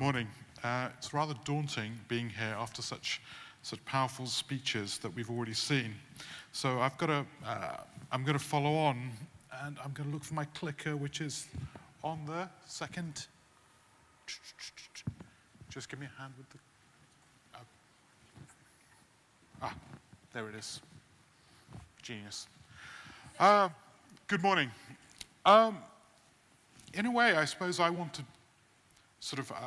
morning. It's rather daunting being here after such powerful speeches that we've already seen. So I'm going to follow on, and I'm going to look for my clicker, which is on the second. Just give me a hand with the. There it is. Genius. Good morning. In a way, I suppose I want to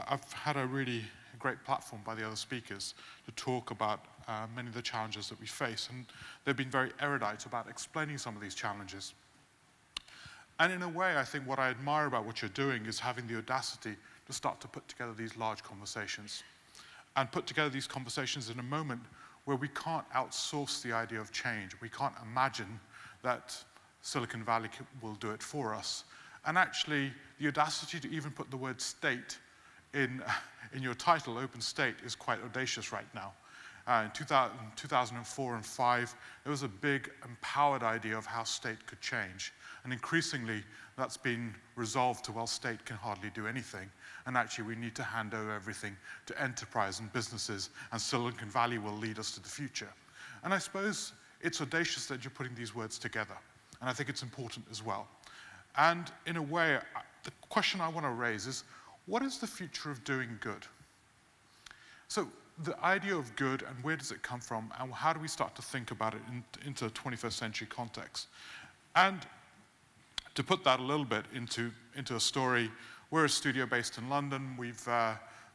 I've had a really great platform by the other speakers to talk about many of the challenges that we face, and they've been very erudite about explaining some of these challenges. And in a way, I think what I admire about what you're doing is having the audacity to start to put together these large conversations, and put together these conversations in a moment where we can't outsource the idea of change. We can't imagine that Silicon Valley will do it for us. And actually, the audacity to even put the word state in your title, Open State, is quite audacious right now. In 2004 and 2005, there was a big empowered idea of how state could change. And increasingly, that's been resolved to, well, state can hardly do anything. And actually, we need to hand over everything to enterprise and businesses, and Silicon Valley will lead us to the future. And I suppose it's audacious that you're putting these words together. And I think it's important as well. And in a way, the question I want to raise is, what is the future of doing good? So the idea of good, and where does it come from, and how do we start to think about it into a 21st century context? And to put that a little bit into a story, we're a studio based in London. We've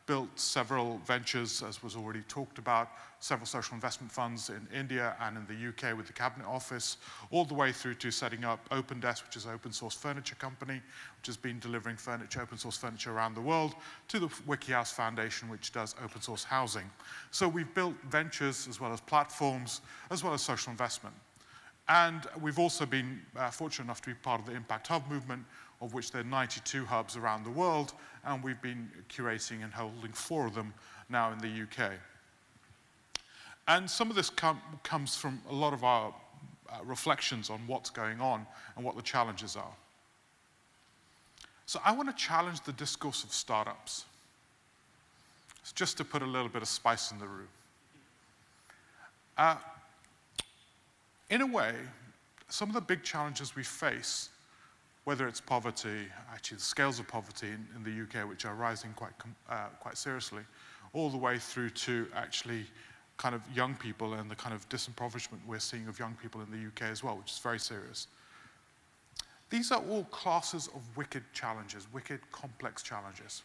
built several ventures, as was already talked about, several social investment funds in India and in the UK with the Cabinet Office, all the way through to setting up OpenDesk, which is an open source furniture company, which has been delivering open source furniture around the world, to the WikiHouse Foundation, which does open source housing. So we've built ventures as well as platforms, as well as social investment. And we've also been fortunate enough to be part of the Impact Hub movement, of which there are 92 hubs around the world, and we've been curating and holding 4 of them now in the UK. And some of this comes from a lot of our reflections on what's going on and what the challenges are. So I want to challenge the discourse of startups. It's just to put a little bit of spice in the room. In a way, some of the big challenges we face, whether it's poverty, actually the scales of poverty in the UK, which are rising quite seriously, all the way through to actually kind of young people and the kind of disimpoverishment we're seeing of young people in the UK as well, which is very serious. These are all classes of wicked challenges, wicked complex challenges,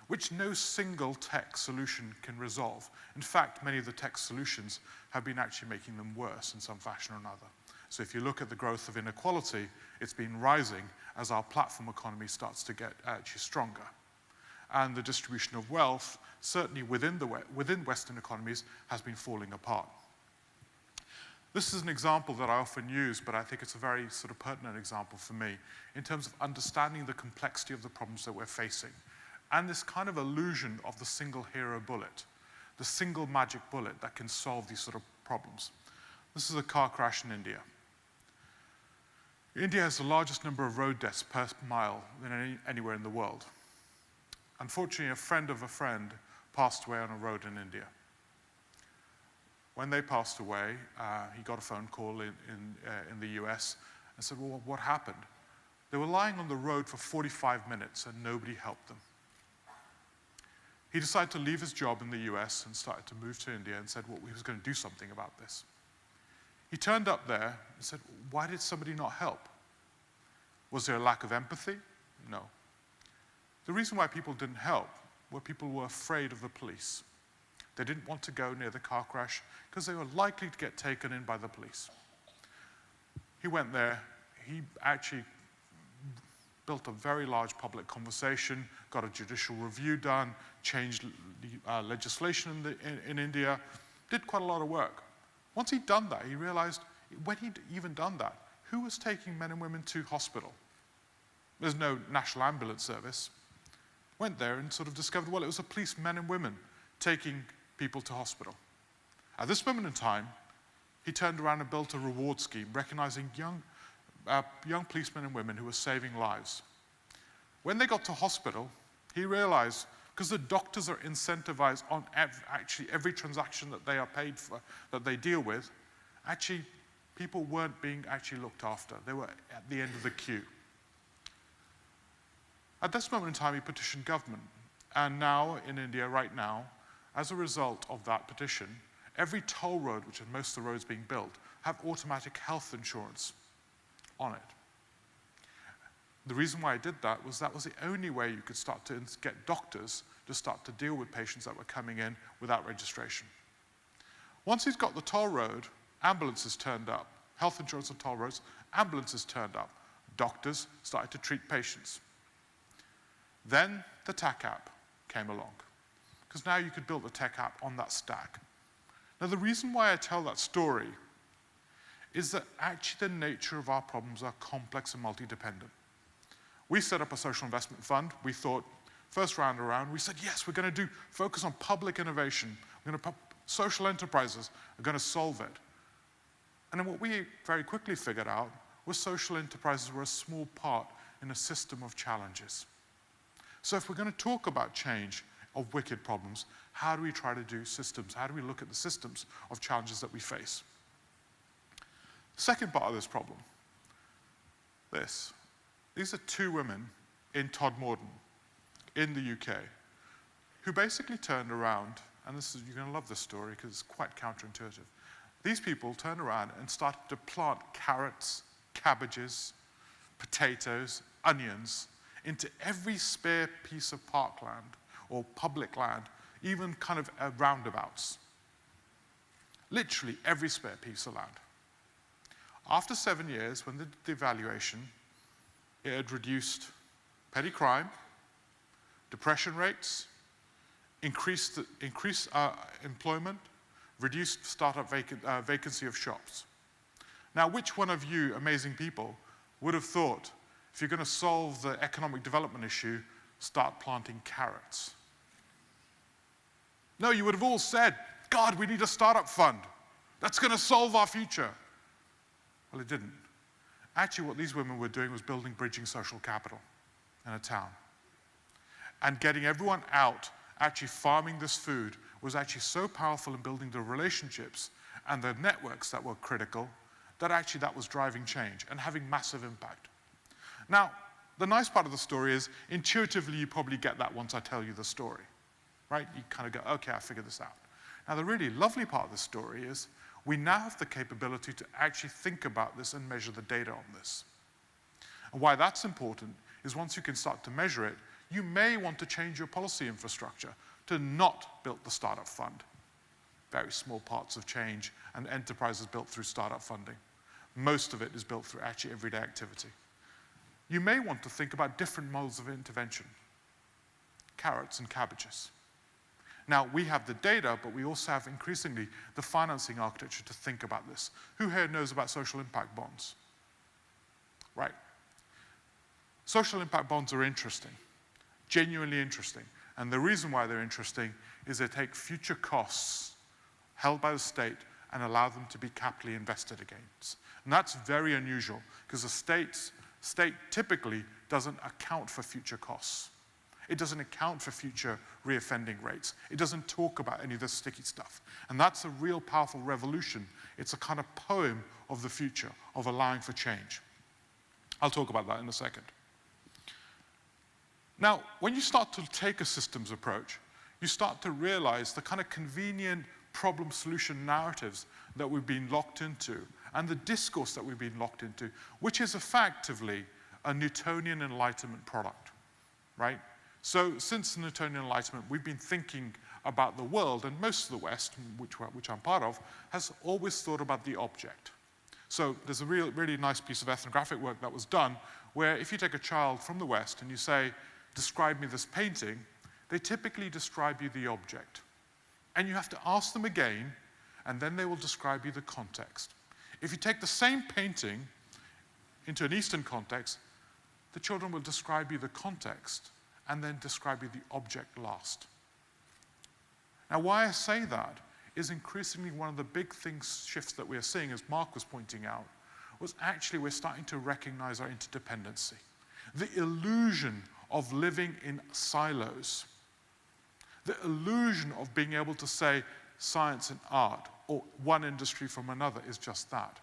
which no single tech solution can resolve. In fact, many of the tech solutions have been actually making them worse in some fashion or another. So if you look at the growth of inequality, it's been rising as our platform economy starts to get actually stronger. And the distribution of wealth, certainly within Western economies, has been falling apart. This is an example that I often use, but I think it's a very sort of pertinent example for me in terms of understanding the complexity of the problems that we're facing. And this kind of illusion of the single hero bullet, the single magic bullet that can solve these sort of problems. This is a car crash in India. India has the largest number of road deaths per mile than anywhere in the world. Unfortunately, a friend of a friend passed away on a road in India. When they passed away, he got a phone call in the US and said, well, what happened? They were lying on the road for 45 minutes and nobody helped them. He decided to leave his job in the US and started to move to India and said, well, he was going to do something about this. He turned up there and said, why did somebody not help? Was there a lack of empathy? No. The reason why people didn't help were people were afraid of the police. They didn't want to go near the car crash because they were likely to get taken in by the police. He went there. He actually built a very large public conversation, got a judicial review done, changed legislation in India, did quite a lot of work. Once he'd done that, he realized when he'd even done that, who was taking men and women to hospital? There's no national ambulance service. Went there and sort of discovered, well, it was the police men and women taking people to hospital. At this moment in time, he turned around and built a reward scheme recognizing young policemen and women who were saving lives. When they got to hospital, he realized because the doctors are incentivized on actually every transaction that they are paid for, that they deal with. Actually, people weren't being actually looked after. They were at the end of the queue. At this moment in time, he petitioned government. And now, in India, right now, as a result of that petition, every toll road, which is most of the roads being built, have automatic health insurance on it. The reason why I did that was the only way you could start to get doctors to start to deal with patients that were coming in without registration. Once he's got the toll road, ambulances turned up. Health insurance on toll roads, ambulances turned up. Doctors started to treat patients. Then the tech app came along, because now you could build a tech app on that stack. Now, the reason why I tell that story is that actually the nature of our problems are complex and multi-dependent. We set up a social investment fund. We thought, first round around, we said, yes, we're going to focus on public innovation. Social enterprises are going to solve it. And then what we very quickly figured out was social enterprises were a small part in a system of challenges. So if we're going to talk about change of wicked problems, how do we try to do systems? How do we look at the systems of challenges that we face? Second part of this problem, these are two women in Todmorden in the UK who basically turned around, and you're going to love this story because it's quite counterintuitive. These people turned around and started to plant carrots, cabbages, potatoes, onions into every spare piece of parkland or public land, even kind of roundabouts. Literally every spare piece of land. After 7 years, when the devaluation, it had reduced petty crime, depression rates, increased employment, reduced startup vacancy of shops. Now, which one of you amazing people would have thought, if you're going to solve the economic development issue, start planting carrots? No, you would have all said, God, we need a startup fund. That's going to solve our future. Well, it didn't. Actually, what these women were doing was building bridging social capital in a town. And getting everyone out, actually farming this food, was actually so powerful in building the relationships and the networks that were critical, that actually that was driving change and having massive impact. Now, the nice part of the story is, intuitively, you probably get that once I tell you the story, right? You kind of go, okay, I figured this out. Now, the really lovely part of the story is, we now have the capability to actually think about this and measure the data on this. And why that's important is once you can start to measure it, you may want to change your policy infrastructure to not build the startup fund. Very small parts of change and enterprises built through startup funding. Most of it is built through actually everyday activity. You may want to think about different modes of intervention. Carrots and cabbages. Now, we have the data, but we also have increasingly the financing architecture to think about this. Who here knows about social impact bonds? Right. Social impact bonds are interesting, genuinely interesting. And the reason why they're interesting is they take future costs held by the state and allow them to be capitally invested against. And that's very unusual, because the state typically doesn't account for future costs. It doesn't account for future reoffending rates. It doesn't talk about any of this sticky stuff. And that's a real powerful revolution. It's a kind of poem of the future, of allowing for change. I'll talk about that in a second. Now, when you start to take a systems approach, you start to realize the kind of convenient problem-solution narratives that we've been locked into, and the discourse that we've been locked into, which is effectively a Newtonian Enlightenment product, right? So since the Newtonian Enlightenment, we've been thinking about the world, and most of the West, which I'm part of, has always thought about the object. So there's a really nice piece of ethnographic work that was done, where if you take a child from the West and you say, describe me this painting, they typically describe you the object. And you have to ask them again, and then they will describe you the context. If you take the same painting into an Eastern context, the children will describe you the context, and then describe you the object last. Now, why I say that is increasingly one of the big shifts that we're seeing, as Mark was pointing out, was actually we're starting to recognize our interdependency. The illusion of living in silos The illusion of being able to say science and art, or one industry from another, is just that.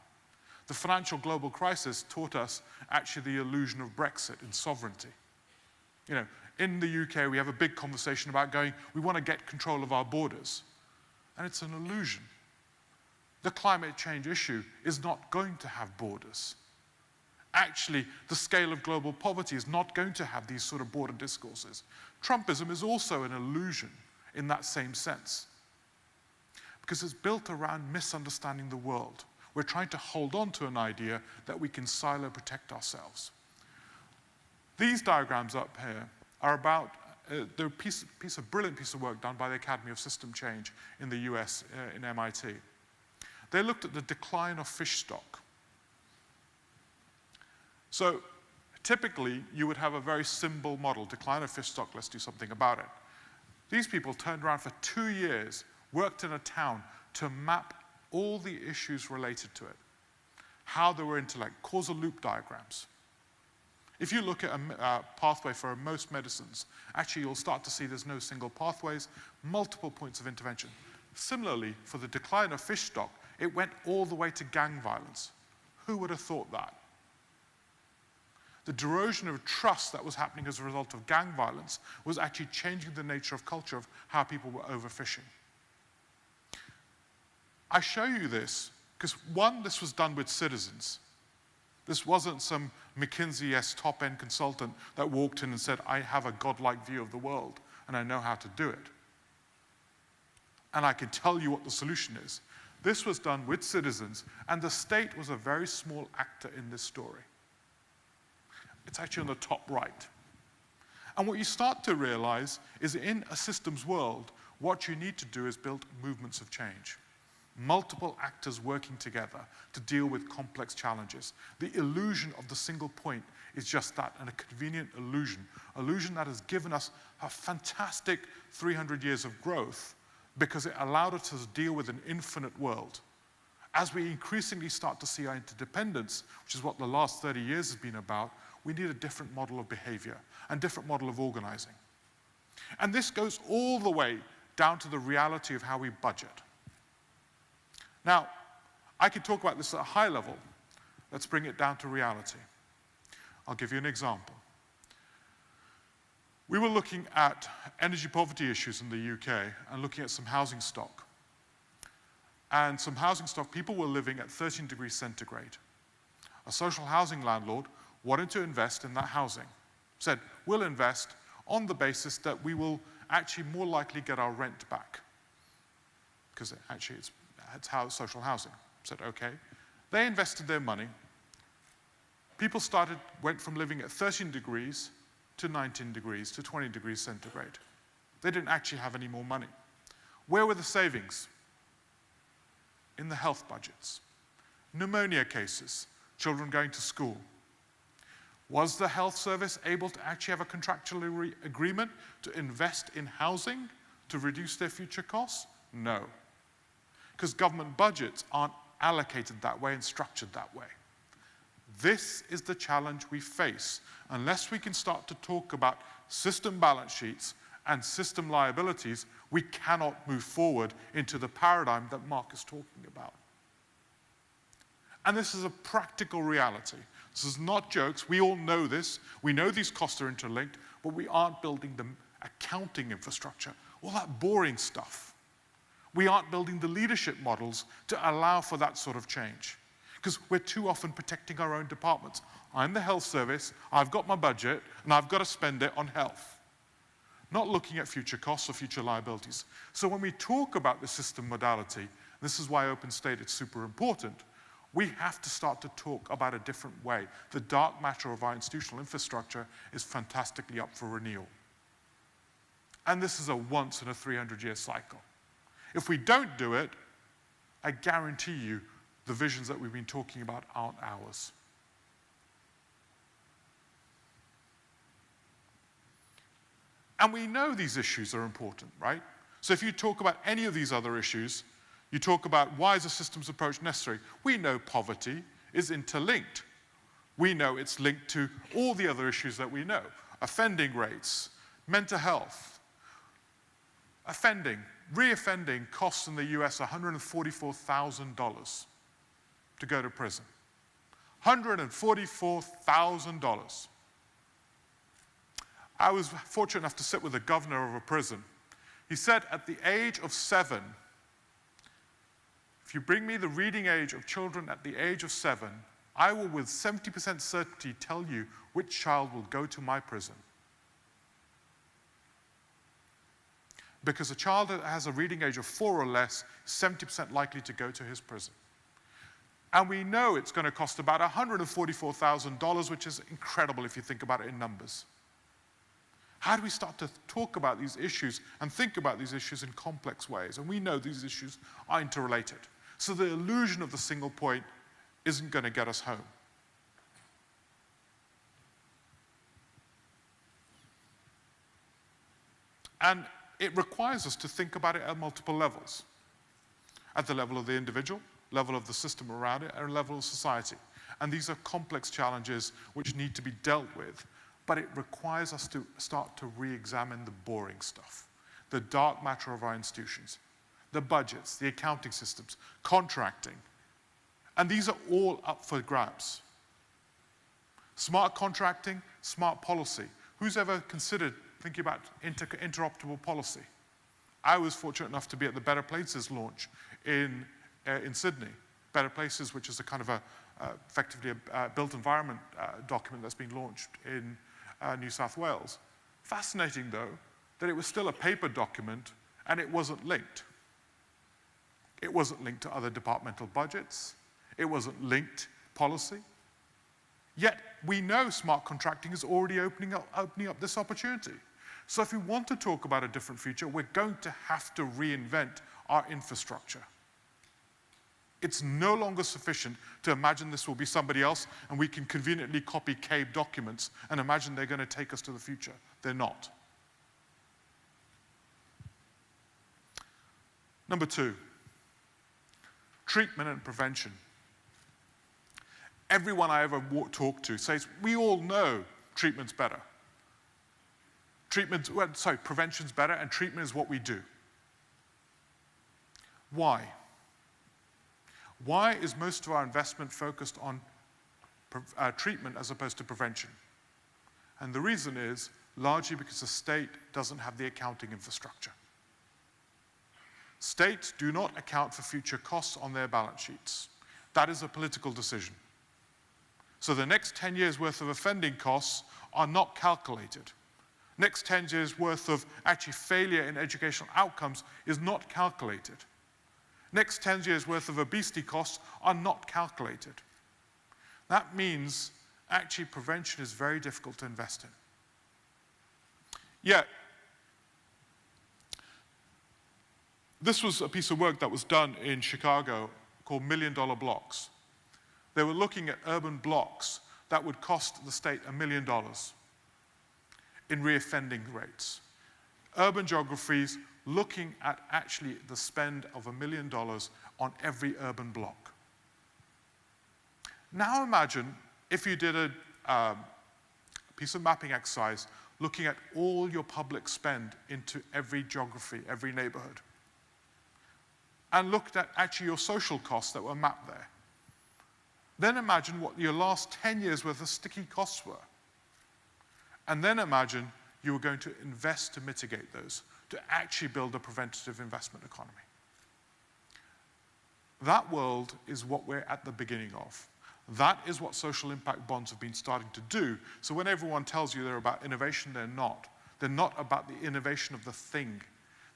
The financial global crisis taught us actually the illusion of Brexit and sovereignty. You know, in the UK, we have a big conversation about we want to get control of our borders. And it's an illusion. The climate change issue is not going to have borders. Actually, the scale of global poverty is not going to have these sort of border discourses. Trumpism is also an illusion in that same sense, because it's built around misunderstanding the world. We're trying to hold on to an idea that we can silo protect ourselves. These diagrams up here are about they're a brilliant piece of work done by the Academy of System Change in the US, in MIT. They looked at the decline of fish stock. So typically, you would have a very simple model, decline of fish stock, let's do something about it. These people turned around for 2 years, worked in a town to map all the issues related to it, how they were interlinked, causal loop diagrams. If you look at a pathway for most medicines, actually you'll start to see there's no single pathways, multiple points of intervention. Similarly, for the decline of fish stock, it went all the way to gang violence. Who would have thought that? The erosion of trust that was happening as a result of gang violence was actually changing the nature of culture of how people were overfishing. I show you this because, one, this was done with citizens. This wasn't some McKinsey-esque top-end consultant that walked in and said, I have a godlike view of the world and I know how to do it. And I can tell you what the solution is. This was done with citizens, and the state was a very small actor in this story. It's actually on the top right. And what you start to realize is in a systems world, what you need to do is build movements of change. Multiple actors working together to deal with complex challenges. The illusion of the single point is just that, and a convenient illusion that has given us a fantastic 300 years of growth because it allowed us to deal with an infinite world. As we increasingly start to see our interdependence, which is what the last 30 years has been about, we need a different model of behavior and different model of organizing. And this goes all the way down to the reality of how we budget. Now, I could talk about this at a high level. Let's bring it down to reality. I'll give you an example. We were looking at energy poverty issues in the UK and looking at some housing stock. And some housing stock, people were living at 13 degrees centigrade. A social housing landlord wanted to invest in that housing. Said, we'll invest on the basis that we will actually more likely get our rent back. Because actually it's how social housing. Said, okay. They invested their money. People went from living at 13 degrees to 19 degrees to 20 degrees centigrade. They didn't actually have any more money. Where were the savings? In the health budgets. Pneumonia cases, children going to school. Was the health service able to actually have a contractual agreement to invest in housing to reduce their future costs? No. Because government budgets aren't allocated that way and structured that way. This is the challenge we face unless we can start to talk about system balance sheets and system liabilities. We cannot move forward into the paradigm that Mark is talking about. And this is a practical reality. This is not jokes. We all know this. We know these costs are interlinked, but we aren't building the accounting infrastructure, all that boring stuff. We aren't building the leadership models to allow for that sort of change, because we're too often protecting our own departments. I'm the health service, I've got my budget, and I've got to spend it on health. Not looking at future costs or future liabilities. So when we talk about the system modality, this is why open state is super important, we have to start to talk about a different way. The dark matter of our institutional infrastructure is fantastically up for renewal. And this is a once in a 300-year cycle. If we don't do it, I guarantee you the visions that we've been talking about aren't ours. And we know these issues are important, right? So if you talk about any of these other issues, you talk about why is a systems approach necessary? We know poverty is interlinked. We know it's linked to all the other issues that we know. Offending rates, mental health. Reoffending costs in the US $144,000 to go to prison. $144,000. I was fortunate enough to sit with the governor of a prison. He said at the age of 7, if you bring me the reading age of children at the age of 7, I will with 70% certainty tell you which child will go to my prison. Because a child that has a reading age of 4 or less is 70% likely to go to his prison. And we know it's going to cost about $144,000, which is incredible if you think about it in numbers. How do we start to talk about these issues and think about these issues in complex ways? And we know these issues are interrelated. So the illusion of the single point isn't going to get us home. And it requires us to think about it at multiple levels. At the level of the individual, level of the system around it, and level of society. And these are complex challenges which need to be dealt with, but it requires us to start to re-examine the boring stuff, the dark matter of our institutions, the budgets, the accounting systems, contracting. And these are all up for grabs. Smart contracting, smart policy. Who's ever considered thinking about interoperable policy? I was fortunate enough to be at the Better Places launch in Sydney. Better Places, which is a kind of effectively a built environment document that's been launched in New South Wales. Fascinating, though, that it was still a paper document and it wasn't linked. It wasn't linked to other departmental budgets. It wasn't linked policy. Yet we know smart contracting is already opening up this opportunity. So if we want to talk about a different future, we're going to have to reinvent our infrastructure. It's no longer sufficient to imagine this will be somebody else and we can conveniently copy CABE documents and imagine they're going to take us to the future. They're not. Number 2, treatment and prevention. Everyone I ever talk to says, we all know treatment's better. Prevention's better and treatment is what we do. Why? Why is most of our investment focused on treatment as opposed to prevention? And the reason is largely because the state doesn't have the accounting infrastructure. States do not account for future costs on their balance sheets. That is a political decision. So the next 10 years' worth of offending costs are not calculated. Next 10 years' worth of actually failure in educational outcomes is not calculated. Next 10 years' worth of obesity costs are not calculated. That means actually prevention is very difficult to invest in. Yet, this was a piece of work that was done in Chicago called $1 Million Blocks. They were looking at urban blocks that would cost the state $1 million in reoffending rates. Urban geographies looking at actually the spend of $1 million on every urban block. Now imagine if you did a piece of mapping exercise looking at all your public spend into every geography, every neighborhood, and looked at actually your social costs that were mapped there. Then imagine what your last 10 years worth of sticky costs were. And then imagine you were going to invest to mitigate those, to actually build a preventative investment economy. That world is what we're at the beginning of. That is what social impact bonds have been starting to do. So when everyone tells you they're about innovation, they're not. They're not about the innovation of the thing.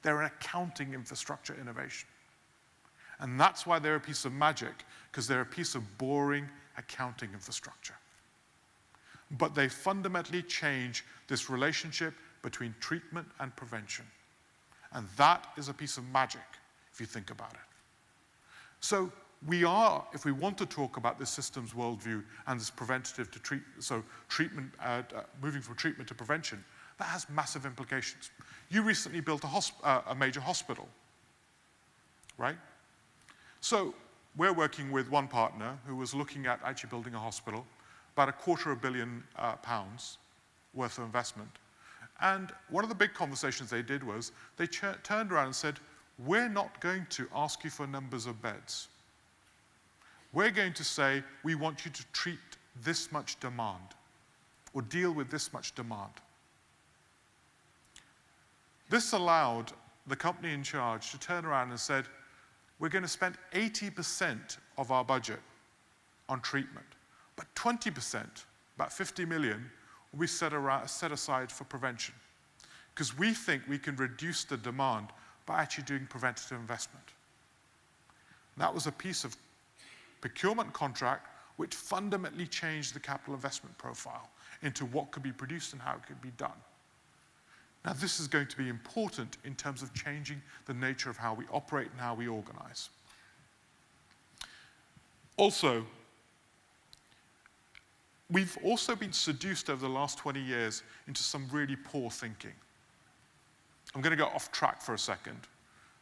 They're an accounting infrastructure innovation. And that's why they're a piece of magic, because they're a piece of boring accounting infrastructure. But they fundamentally change this relationship between treatment and prevention. And that is a piece of magic, if you think about it. So we are, if we want to talk about this systems worldview and this preventative to treatment, moving from treatment to prevention, that has massive implications. You recently built a major hospital, right? So we're working with one partner who was looking at actually building a hospital, about £250 million worth of investment. And one of the big conversations they did was they turned around and said, we're not going to ask you for numbers of beds. We're going to say, we want you to treat this much demand or deal with this much demand. This allowed the company in charge to turn around and said, we're going to spend 80% of our budget on treatment, but 20%, about 50 million, will be set aside for prevention, because we think we can reduce the demand by actually doing preventative investment. That was a piece of procurement contract which fundamentally changed the capital investment profile into what could be produced and how it could be done. Now, this is going to be important in terms of changing the nature of how we operate and how we organize. Also, we've also been seduced over the last 20 years into some really poor thinking. I'm going to go off track for a second,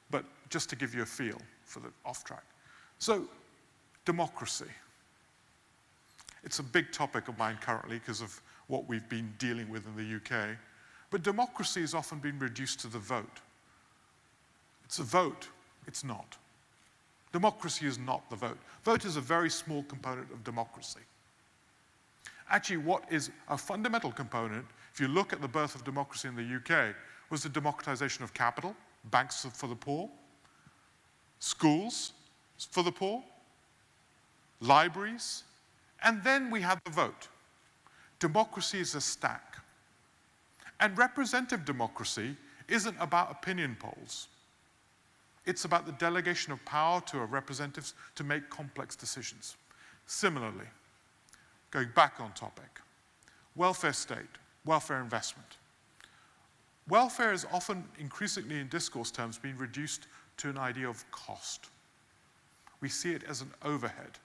but just to give you a feel for the off track. So, democracy. It's a big topic of mine currently because of what we've been dealing with in the UK. But democracy has often been reduced to the vote. It's a vote, it's not. Democracy is not the vote. Vote is a very small component of democracy. Actually, what is a fundamental component, if you look at the birth of democracy in the UK, was the democratization of capital, banks for the poor, schools for the poor, libraries, and then we had the vote. Democracy is a stack. And representative democracy isn't about opinion polls. It's about the delegation of power to our representatives to make complex decisions. Similarly, going back on topic, welfare state, welfare investment. Welfare is often, increasingly in discourse terms, being reduced to an idea of cost. We see it as an overhead.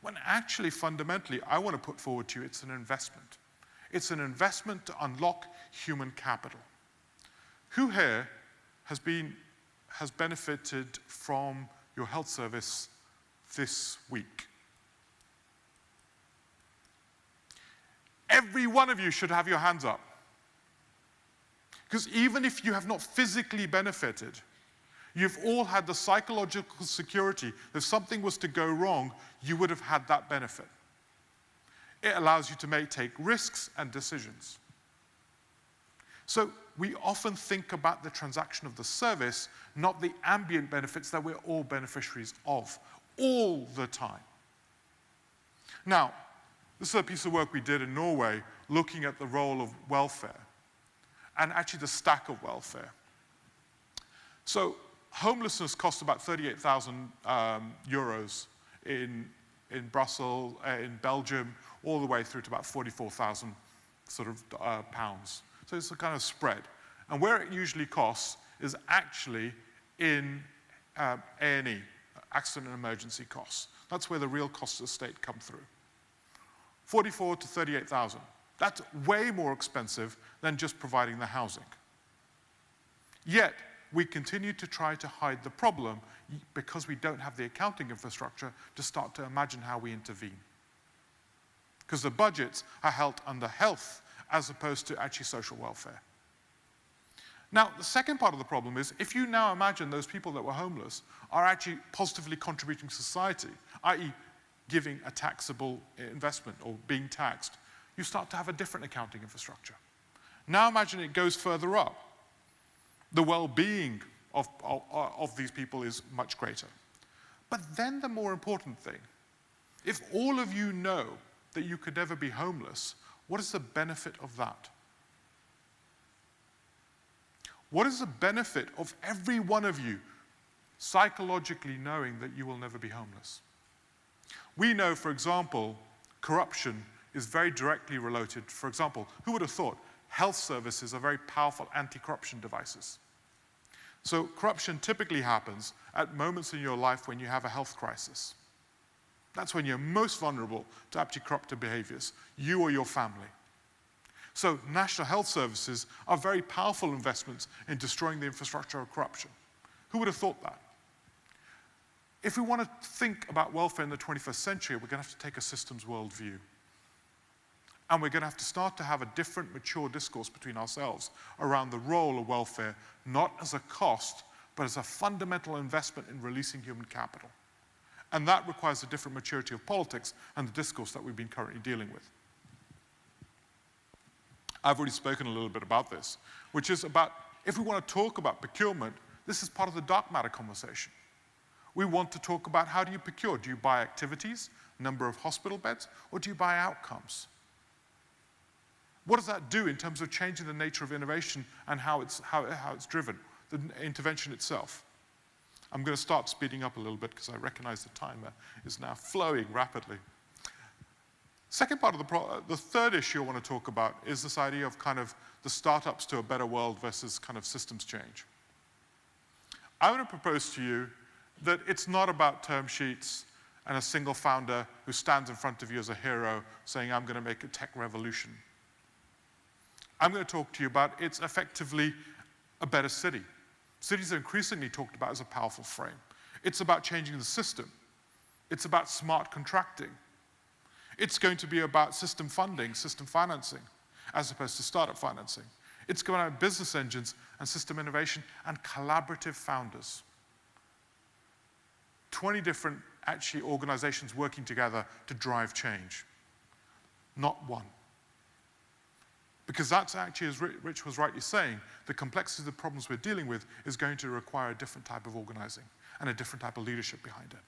When actually, fundamentally, I want to put forward to you, it's an investment. It's an investment to unlock human capital. Who here has benefited from your health service this week? Every one of you should have your hands up. Because even if you have not physically benefited, you've all had the psychological security that if something was to go wrong, you would have had that benefit. It allows you to take risks and decisions. So we often think about the transaction of the service, not the ambient benefits that we're all beneficiaries of, all the time. Now, this is a piece of work we did in Norway looking at the role of welfare and actually the stack of welfare. So homelessness costs about 38,000 euros in Brussels, in Belgium, all the way through to about 44,000 sort of pounds. So it's a kind of spread. And where it usually costs is actually in A&E, accident and emergency costs. That's where the real costs of the state come through. 44 to 38,000. That's way more expensive than just providing the housing. Yet, we continue to try to hide the problem because we don't have the accounting infrastructure to start to imagine how we intervene. Because the budgets are held under health as opposed to actually social welfare. Now, the second part of the problem is if you now imagine those people that were homeless are actually positively contributing to society, i.e. giving a taxable investment or being taxed, you start to have a different accounting infrastructure. Now imagine it goes further up. The well-being of these people is much greater. But then the more important thing, if all of you know that you could never be homeless, what is the benefit of that? What is the benefit of every one of you psychologically knowing that you will never be homeless? We know, for example, corruption is very directly related. For example, who would have thought health services are very powerful anti-corruption devices? So corruption typically happens at moments in your life when you have a health crisis. That's when you're most vulnerable to actually corruptive behaviors, you or your family. So national health services are very powerful investments in destroying the infrastructure of corruption. Who would have thought that? If we want to think about welfare in the 21st century, we're going to have to take a systems worldview. And we're going to have to start to have a different, mature discourse between ourselves around the role of welfare, not as a cost, but as a fundamental investment in releasing human capital. And that requires a different maturity of politics and the discourse that we've been currently dealing with. I've already spoken a little bit about this, which is about, if we want to talk about procurement, this is part of the dark matter conversation. We want to talk about, how do you procure? Do you buy activities, number of hospital beds, or do you buy outcomes? What does that do in terms of changing the nature of innovation and how it's driven, the intervention itself? I'm going to start speeding up a little bit because I recognize the timer is now flowing rapidly. Second part of the third issue I want to talk about is this idea of kind of the startups to a better world versus kind of systems change. I want to propose to you that it's not about term sheets and a single founder who stands in front of you as a hero saying, I'm going to make a tech revolution. I'm going to talk to you about it's effectively a better city. Cities are increasingly talked about as a powerful frame. It's about changing the system. It's about smart contracting. It's going to be about system funding, system financing, as opposed to startup financing. It's going to have business engines and system innovation and collaborative founders. 20 different, actually, organizations working together to drive change, not one. Because that's actually, as Rich was rightly saying, the complexity of the problems we're dealing with is going to require a different type of organizing and a different type of leadership behind it,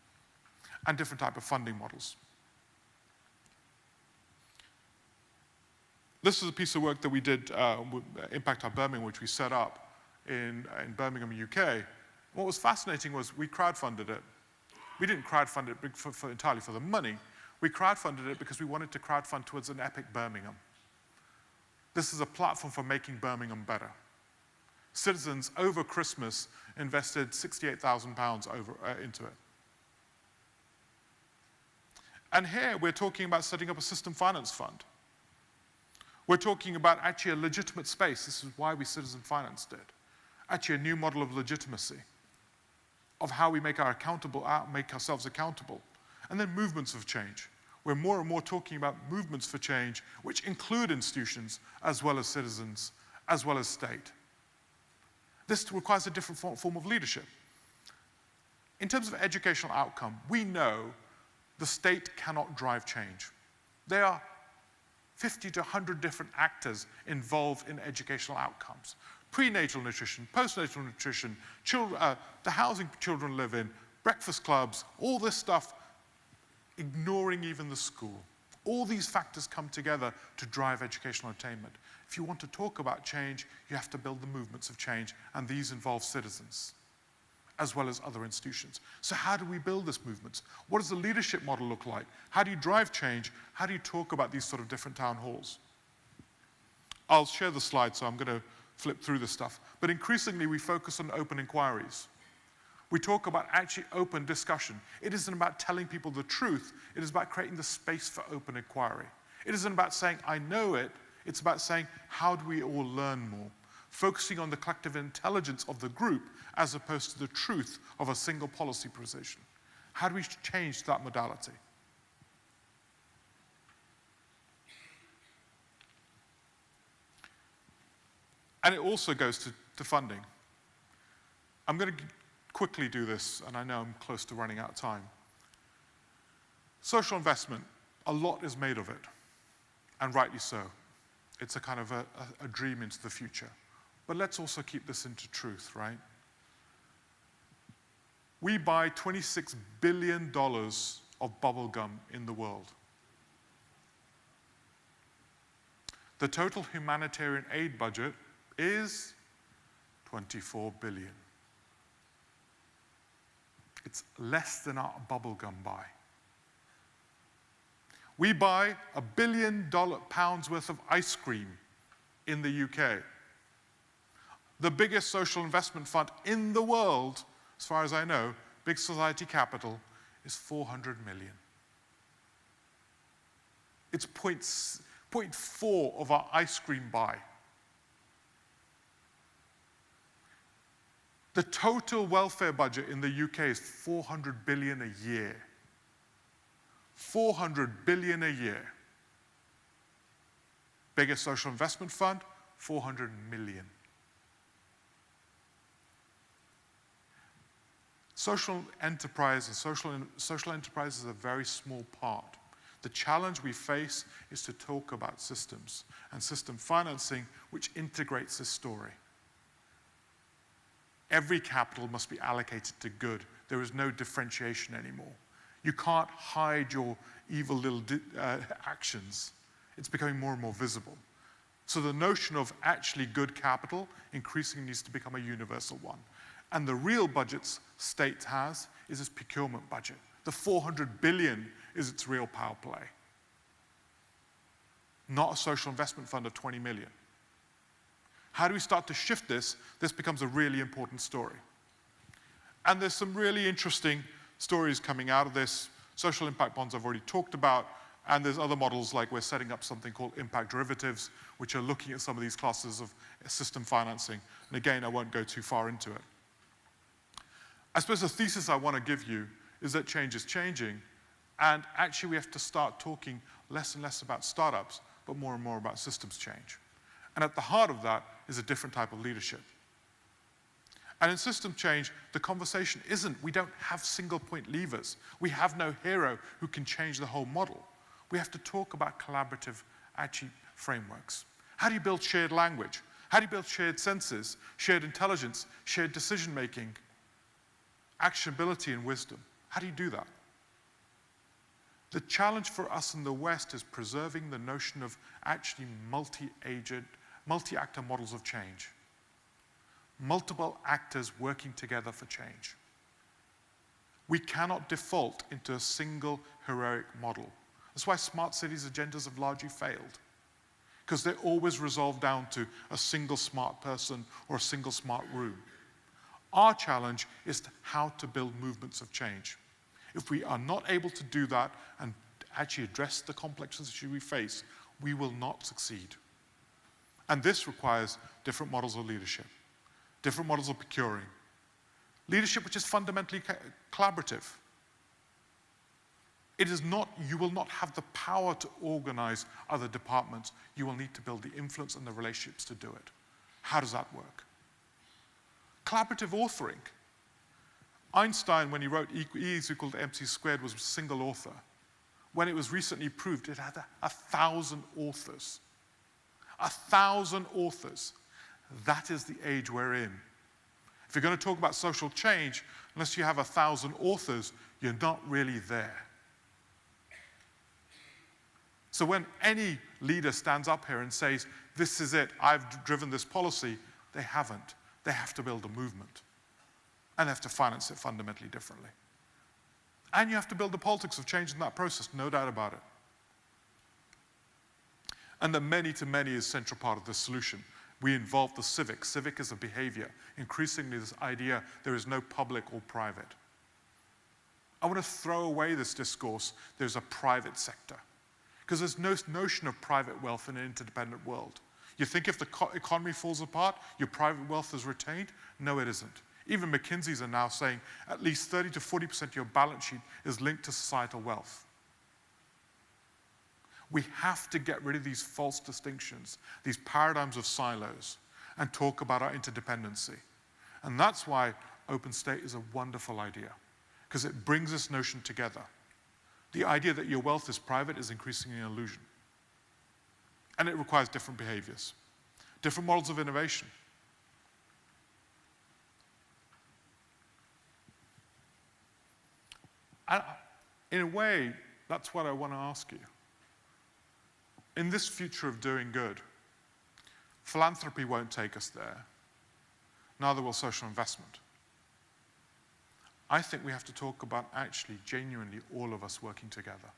and different type of funding models. This is a piece of work that we did, Impact Hub Birmingham, which we set up in Birmingham, UK. What was fascinating was we crowdfunded it. We didn't crowdfund it entirely for the money. We crowdfunded it because we wanted to crowdfund towards an epic Birmingham. This is a platform for making Birmingham better. Citizens, over Christmas, invested £68,000 into it. And here, we're talking about setting up a system finance fund. We're talking about actually a legitimate space. This is why we citizen financed it. Actually, a new model of legitimacy, of how we make ourselves accountable. And then movements of change. We're more and more talking about movements for change, which include institutions, as well as citizens, as well as state. This requires a different form of leadership. In terms of educational outcome, we know the state cannot drive change. There are 50 to 100 different actors involved in educational outcomes. Prenatal nutrition, postnatal nutrition, the housing children live in, breakfast clubs, all this stuff, ignoring even the school. All these factors come together to drive educational attainment. If you want to talk about change, you have to build the movements of change, and these involve citizens, as well as other institutions. So how do we build these movements? What does the leadership model look like? How do you drive change? How do you talk about these sort of different town halls? I'll share the slide, so I'm going to flip through this stuff. But increasingly, we focus on open inquiries. We talk about actually open discussion. It isn't about telling people the truth. It is about creating the space for open inquiry. It isn't about saying, I know it. It's about saying, how do we all learn more? Focusing on the collective intelligence of the group as opposed to the truth of a single policy position. How do we change that modality? And it also goes to funding. I'm going to quickly do this, and I know I'm close to running out of time. Social investment, a lot is made of it, and rightly so. It's a kind of a dream into the future. But let's also keep this into truth, right? We buy $26 billion of bubble gum in the world. The total humanitarian aid budget is $24 billion. It's less than our bubblegum buy. We buy £1 billion worth of ice cream in the UK. The biggest social investment fund in the world, as far as I know, Big Society Capital, is 400 million. It's 0.4 of our ice cream buy. The total welfare budget in the UK is 400 billion a year. 400 billion a year. Biggest social investment fund, 400 million. Social enterprise and social enterprise is a very small part. The challenge we face is to talk about systems and system financing which integrates this story. Every capital must be allocated to good. There is no differentiation anymore. You can't hide your evil little actions. It's becoming more and more visible. So the notion of actually good capital increasingly needs to become a universal one. And the real budgets state has is its procurement budget. The 400 billion is its real power play. Not a social investment fund of 20 million. How do we start to shift this? This becomes a really important story. And there's some really interesting stories coming out of this. Social impact bonds I've already talked about, and there's other models like we're setting up something called impact derivatives, which are looking at some of these classes of system financing. And again, I won't go too far into it. I suppose the thesis I want to give you is that change is changing, and actually we have to start talking less and less about startups, but more and more about systems change. And at the heart of that is a different type of leadership. And in system change, the conversation isn't, we don't have single point levers. We have no hero who can change the whole model. We have to talk about collaborative, actually, frameworks. How do you build shared language? How do you build shared senses, shared intelligence, shared decision-making, actionability and wisdom? How do you do that? The challenge for us in the West is preserving the notion of actually multi-agent, multi-actor models of change. Multiple actors working together for change. We cannot default into a single heroic model. That's why smart cities agendas have largely failed, because they always resolve down to a single smart person or a single smart room. Our challenge is how to build movements of change. If we are not able to do that and actually address the complex issues we face, we will not succeed. And this requires different models of leadership, different models of procuring, leadership which is fundamentally collaborative. It is not, you will not have the power to organize other departments. You will need to build the influence and the relationships to do it. How does that work? Collaborative authoring. Einstein, when he wrote E is equal to mc squared, was a single author. When it was recently proved, it had 1,000 authors. 1,000 authors. That is the age we're in. If you're going to talk about social change, unless you have 1,000 authors, you're not really there. So when any leader stands up here and says, this is it, I've driven this policy, they haven't. They have to build a movement. And they have to finance it fundamentally differently. And you have to build the politics of change in that process, no doubt about it. And the many-to-many is a central part of the solution. We involve the civic. Civic is a behavior. Increasingly, this idea there is no public or private. I want to throw away this discourse, there's a private sector. Because there's no notion of private wealth in an interdependent world. You think if the economy falls apart, your private wealth is retained? No, it isn't. Even McKinsey's are now saying at least 30 to 40% of your balance sheet is linked to societal wealth. We have to get rid of these false distinctions, these paradigms of silos, and talk about our interdependency. And that's why open state is a wonderful idea, because it brings this notion together. The idea that your wealth is private is increasingly an illusion. And it requires different behaviors, different models of innovation. And in a way, that's what I want to ask you. In this future of doing good, philanthropy won't take us there. Neither will social investment. I think we have to talk about actually genuinely all of us working together.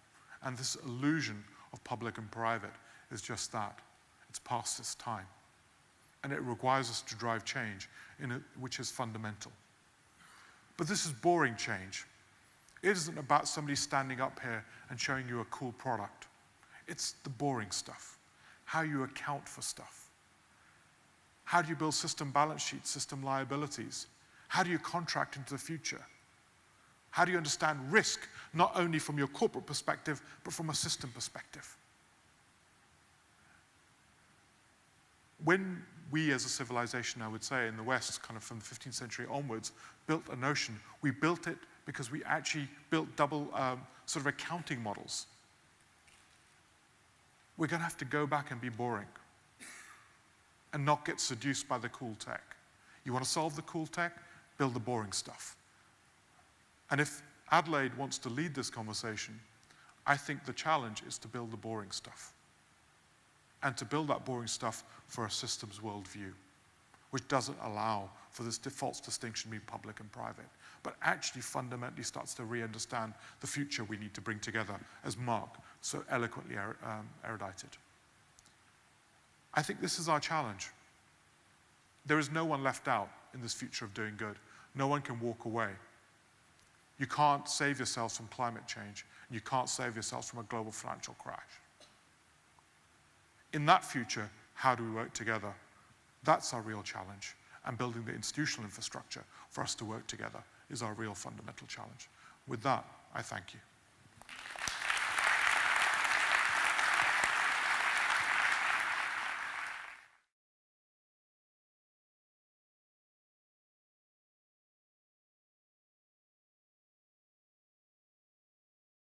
And this illusion of public and private is just that. It's past its time. And it requires us to drive change, which is fundamental. But this is boring change. It isn't about somebody standing up here and showing you a cool product. It's the boring stuff. How you account for stuff. How do you build system balance sheets, system liabilities? How do you contract into the future? How do you understand risk, not only from your corporate perspective, but from a system perspective? when we as a civilization, I would say, in the West, kind of from the 15th century onwards, built a notion, we built it because we actually built double sort of accounting models. We're going to have to go back and be boring and not get seduced by the cool tech. You want to solve the cool tech? Build the boring stuff. And if Adelaide wants to lead this conversation, I think the challenge is to build the boring stuff. And to build that boring stuff for a systems worldview, which doesn't allow for this false distinction between public and private, but actually fundamentally starts to re-understand the future we need to bring together, as Mark so eloquently erudited. I think this is our challenge. There is no one left out in this future of doing good. No one can walk away. You can't save yourselves from climate change. You can't save yourselves from a global financial crash. In that future, how do we work together? That's our real challenge. And building the institutional infrastructure for us to work together is our real fundamental challenge. With that, I thank you.